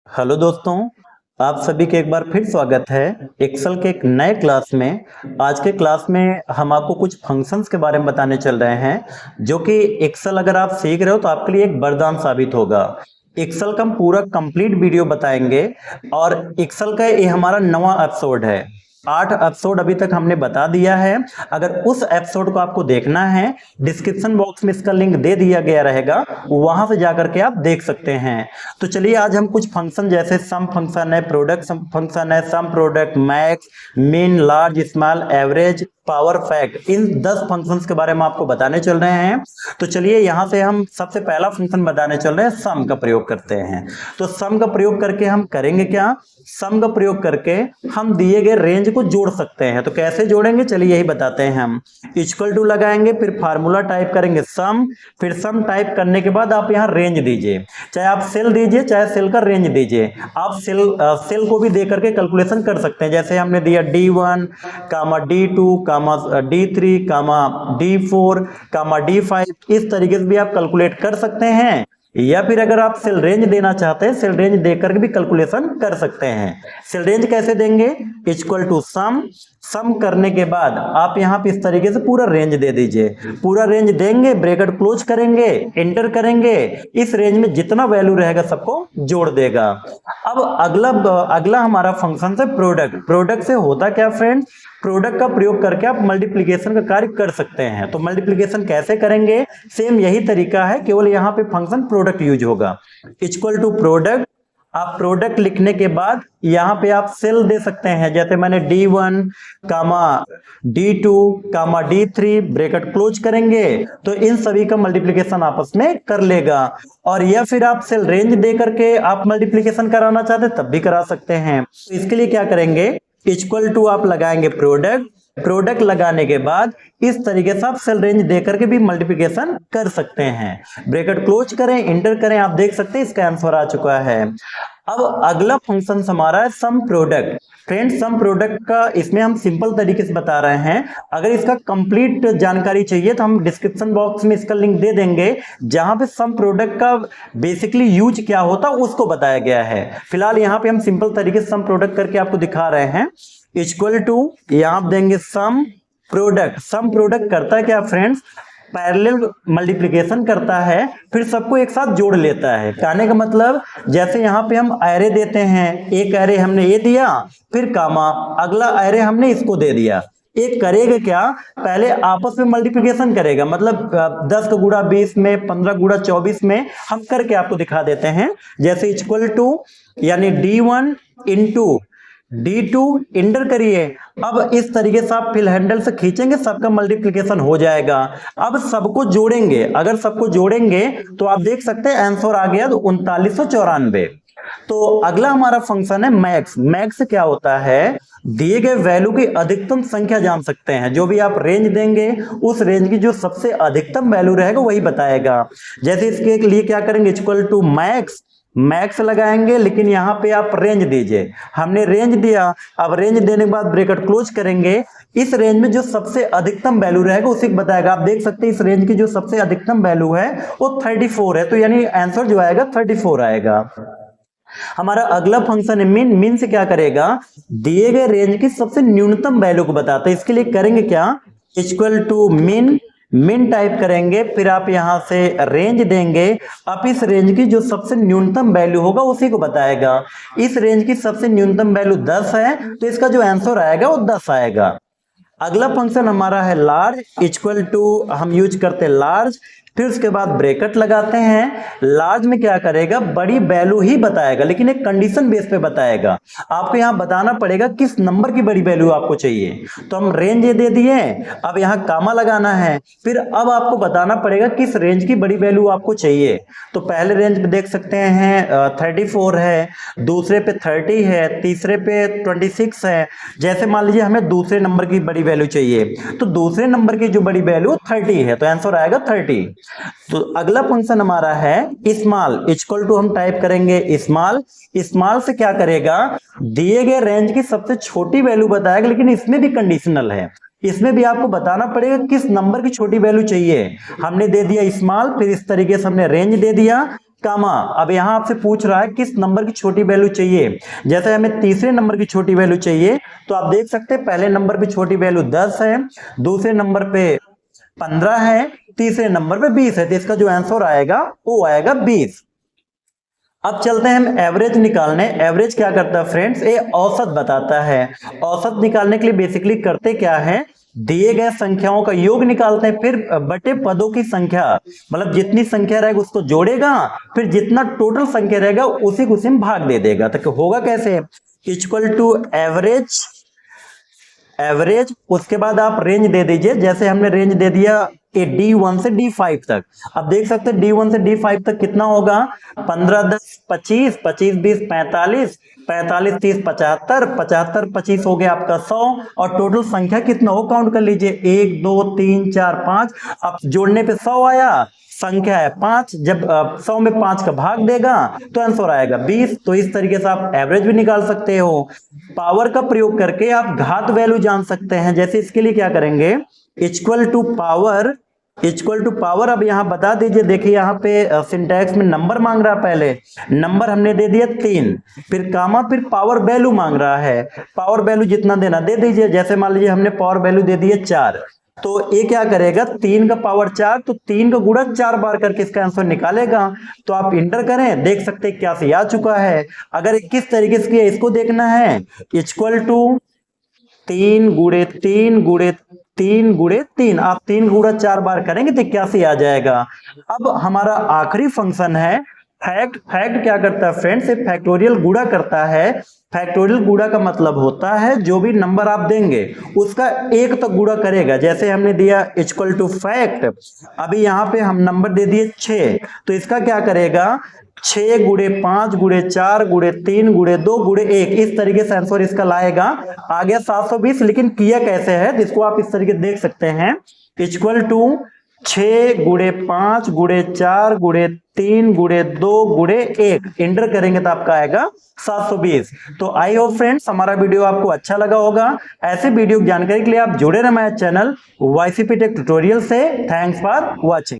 Hello दोस्तों, आप सभी के एक बार फिर स्वागत है एक्सेल के एक नए क्लास में। आज के क्लास में हम आपको कुछ फंक्शंस के बारे में बताने चल रहे हैं जो कि एक्सेल अगर आप सीख रहे हो तो आपके लिए एक वरदान साबित होगा। एक्सेल का हम पूरा कंप्लीट वीडियो बताएंगे और एक्सेल का ये हमारा नवा एपिसोड है। 8 एपिसोड अभी तक हमने बता दिया है। अगर उस एपिसोड को आपको देखना है, डिस्क्रिप्शन बॉक्स में इसका लिंक दे दिया गया रहेगा, वहां से जाकर के आप देख सकते हैं। तो चलिए आज हम कुछ फंक्शन जैसे सम फंक्शन है, प्रोडक्ट फंक्शन है, sum product, max, mean, large, small, average, power, fact, इन 10 फंक्शंस के बारे में आपको बताने चल रहे हैं। तो चलिए यहां से हम सबसे पहला फंक्शन बताने चल रहे हैं, सम का प्रयोग करते हैं। तो सम का प्रयोग करके हम करेंगे क्या? सम का प्रयोग करके हम दिए गए रेंज को जोड़ सकते हैं। तो कैसे जोड़ेंगे चलिए यही बताते हैं। हम इक्वल टू लगाएंगे, फिर फार्मूला टाइप करेंगे सम, फिर सम टाइप करने के बाद आप यहाँ रेंज दीजिए, चाहे आप सेल दीजिए चाहे सेल का रेंज दीजिए। आप सेल को भी दे करके कैलकुलेशन कर सकते हैं। जैसे हमने दिया D1 कामा D2 कामा D3 कामा D4 कामा D5, इस तरीके से भी आप कैलकुलेट कर सकते हैं। या फिर अगर आप सेल रेंज देना चाहते हैं, सेल रेंज देकर भी कैलकुलेशन कर सकते हैं। सेल रेंज कैसे देंगे? इक्वल टू सम, सम करने के बाद आप यहां पे इस तरीके से पूरा रेंज दे दीजिए। पूरा रेंज देंगे, ब्रैकेट क्लोज करेंगे, एंटर करेंगे, इस रेंज में जितना वैल्यू रहेगा सबको जोड़ देगा। अब अगला हमारा फंक्शन है प्रोडक्ट। प्रोडक्ट से होता क्या फ्रेंड्स? प्रोडक्ट का प्रयोग करके आप मल्टीप्लिकेशन का कार्य कर सकते हैं। तो मल्टीप्लिकेशन कैसे करेंगे? सेम यही तरीका है, केवल यहां पे फंक्शन प्रोडक्ट यूज होगा। इक्वल टू प्रोडक्ट, आप प्रोडक्ट लिखने के बाद यहां पे आप सेल दे सकते हैं। जैसे मैंने D1 कामा D2 कामा D3 ब्रैकेट क्लोज करेंगे तो इन सभी का मल्टीप्लिकेशन आपस में कर लेगा। और या फिर आप सेल रेंज दे करके आप मल्टीप्लिकेशन कराना चाहते तब भी करा सकते हैं। तो इसके लिए क्या करेंगे? इक्वल टू आप लगाएंगे प्रोडक्ट, प्रोडक्ट लगाने के बाद इस तरीके से आप सेल रेंज देकर के भी मल्टीप्लिकेशन कर सकते हैं। ब्रैकेट क्लोज करें, इंटर करें, आप देख सकते हैं इसका आंसर आ चुका है। अब अगला फंक्शन हमारा है sum product. Friends some product का इसमें हम सिंपल तरीके से बता रहे हैं। अगर इसका कंप्लीट जानकारी चाहिए तो हम डिस्क्रिप्शन बॉक्स में इसका लिंक दे देंगे, जहां पे सम प्रोडक्ट का बेसिकली यूज क्या होता है उसको बताया गया है। फिलहाल यहाँ पे हम सिंपल तरीके से सम प्रोडक्ट करके आपको दिखा रहे हैं। इक्वल टू यहां आप देंगे सम प्रोडक्ट। सम प्रोडक्ट करता है क्या फ्रेंड्स? पैरेलल मल्टीप्लिकेशन करता है, फिर सबको एक साथ जोड़ लेता है। कहने का मतलब जैसे यहाँ पे हम एरे देते हैं, एक एरे हमने ये दिया, फिर कामा, अगला एरे हमने इसको दे दिया। एक करेगा क्या? पहले आपस में मल्टीप्लिकेशन करेगा, मतलब 10 का गुणा 20 में, 15 गुणा 24 में, हम करके आपको दिखा देते हैं। जैसे इक्वल टू यानी D1 इंटू D2 इंटर करिए। अब इस तरीके से आप फिल हैंडल से खींचेंगे, सबका मल्टीप्लिकेशन हो जाएगा। अब सबको जोड़ेंगे, अगर सबको जोड़ेंगे तो आप देख सकते हैं आंसर आ गया 3994। तो अगला हमारा फंक्शन है मैक्स। मैक्स क्या होता है? दिए गए वैल्यू की अधिकतम संख्या जान सकते हैं। जो भी आप रेंज देंगे उस रेंज की जो सबसे अधिकतम वैल्यू रहेगा वही बताएगा। जैसे इसके लिए क्या करेंगे? इक्वल टू मैक्स, मैक्स लगाएंगे, लेकिन यहां पे आप रेंज दीजिए। हमने रेंज दिया, अब रेंज देने के बाद ब्रैकेट क्लोज करेंगे। इस रेंज में जो सबसे अधिकतम वैल्यू रहेगा उसी को बताएगा। आप देख सकते हैं इस रेंज की जो सबसे अधिकतम वैल्यू है वो 34 है, तो यानी आंसर जो आएगा 34 आएगा। हमारा अगला फंक्शन है मीन। मीन से क्या करेगा? दिए गए रेंज की सबसे न्यूनतम वैल्यू को बताता है। इसके लिए करेंगे क्या? इक्वल टू मीन, मिन टाइप करेंगे, फिर आप यहां से रेंज देंगे। अब इस रेंज की जो सबसे न्यूनतम वैल्यू होगा उसी को बताएगा। इस रेंज की सबसे न्यूनतम वैल्यू 10 है, तो इसका जो आंसर आएगा वो 10 आएगा। अगला फंक्शन हमारा है लार्ज। इक्वल टू हम यूज करते हैं लार्ज, फिर उसके बाद ब्रैकेट लगाते हैं। लार्ज में क्या करेगा? बड़ी वैल्यू ही बताएगा, लेकिन एक कंडीशन बेस पे बताएगा। आपको यहां बताना पड़ेगा किस नंबर की बड़ी वैल्यू आपको चाहिए। तो हम रेंज ये दे दिए, अब यहां कामा लगाना है, फिर अब आपको बताना पड़ेगा किस रेंज की बड़ी वैल्यू आपको चाहिए। तो पहले रेंज पे देख सकते हैं 34 है, दूसरे पे 30 है, तीसरे पे 26 है। जैसे मान लीजिए हमें दूसरे नंबर की बड़ी वैल्यू चाहिए, तो दूसरे नंबर की जो बड़ी वैल्यू 30 है, तो आंसर आएगा 30। तो अगला फंक्शन हमारा है स्मॉल। इक्वल टू हम टाइप करेंगे स्मॉल। स्मॉल से क्या करेगा? दिए गए रेंज की सबसे छोटी वैल्यू बताएगा, लेकिन इसमें भी कंडीशनल है। इसमें भी आपको बताना पड़ेगा किस नंबर की छोटी वैल्यू चाहिए। हमने दे दिया स्मॉल, फिर इस तरीके से हमने रेंज दे दिया, कामा। अब यहां आपसे पूछ रहा है किस नंबर की छोटी वैल्यू चाहिए। जैसे हमें तीसरे नंबर की छोटी वैल्यू चाहिए, तो आप देख सकते हैं पहले नंबर पे छोटी वैल्यू 10 है, दूसरे नंबर पे 15 है, तीसरे नंबर पे 20 है। तो इसका जो आंसर आएगा वो आएगा 20। अब चलते हैं हम एवरेज निकालने। एवरेज क्या करता है फ्रेंड्स, ये औसत बताता है। औसत निकालने के लिए बेसिकली करते क्या है, दिए गए संख्याओं का योग निकालते हैं, फिर बटे पदों की संख्या, मतलब जितनी संख्या रहेगा उसको जोड़ेगा, फिर जितना टोटल संख्या रहेगा उसी को उसी में भाग दे देगा। तो होगा कैसे, इक्वल टू एवरेज, एवरेज उसके बाद आप रेंज दे दीजिए। जैसे हमने रेंज दे दिया D1 से D5 तक। अब देख सकते हैं D1 से D5 तक कितना होगा, 15 10 25, 25 20 45, 45 30 75, 75 25 हो गया आपका 100। और टोटल संख्या कितना हो काउंट कर लीजिए, 1 2 3 4 5। अब जोड़ने पे 100 आया, संख्या है 5, जब 100 में 5 का भाग देगा तो आंसर आएगा 20। तो इस तरीके से आप एवरेज भी निकाल सकते हो। पावर का प्रयोग करके आप घात वैल्यू जान सकते हैं। जैसे इसके लिए क्या करेंगे, equal to power, equal to power. अब यहां बता दीजिए, देखिए यहां पे सिंटैक्स में नंबर मांग रहा है, पहले नंबर हमने दे दिया 3, फिर कामा, फिर पावर वैल्यू मांग रहा है। पावर वैल्यू जितना देना दे दीजिए। जैसे मान लीजिए हमने पावर वैल्यू दे दी है 4, तो ये क्या करेगा, 3 का पावर 4, तो 3 का गुणा 4 बार करके इसका आंसर निकालेगा। तो आप इंटर करें, देख सकते हैं क्या से आ चुका है। अगर किस तरीके से इसको देखना है, इक्वल टू 3 गुणे 3 गुणे 3 गुणे 3, आप 3 गुणा 4 बार करेंगे तो 81 आ जाएगा। अब हमारा आखिरी फंक्शन है फैक्ट। फैक्ट क्या करता है फ्रेंड्स, फैक्टोरियल गुणा करता है। फैक्टोरियल गुणा का मतलब होता है जो भी नंबर आप देंगे उसका 1 तक गुणा करेगा। जैसे हमने दिया इक्वल टू फैक्ट, अभी यहां पे हम नंबर दे दिए 6, तो इसका क्या करेगा, 6 गुणे 5 गुणे 4 गुणे 3 गुणे 2 गुणे 1, इस तरीके से आंसर इसका लाएगा। आ गया 720। लेकिन किया कैसे है, जिसको आप इस तरीके देख सकते हैं, इक्वल टू 6 गुणे 5 गुणे 4 गुणे 3 गुणे 2 गुणे 1, इंटर करेंगे तो आपका आएगा 720। तो आई होप फ्रेंड्स हमारा वीडियो आपको अच्छा लगा होगा। ऐसे वीडियो की जानकारी के लिए आप जुड़े रहे हमारे चैनल YCP टेक ट्यूटोरियल से। Thanks for watching.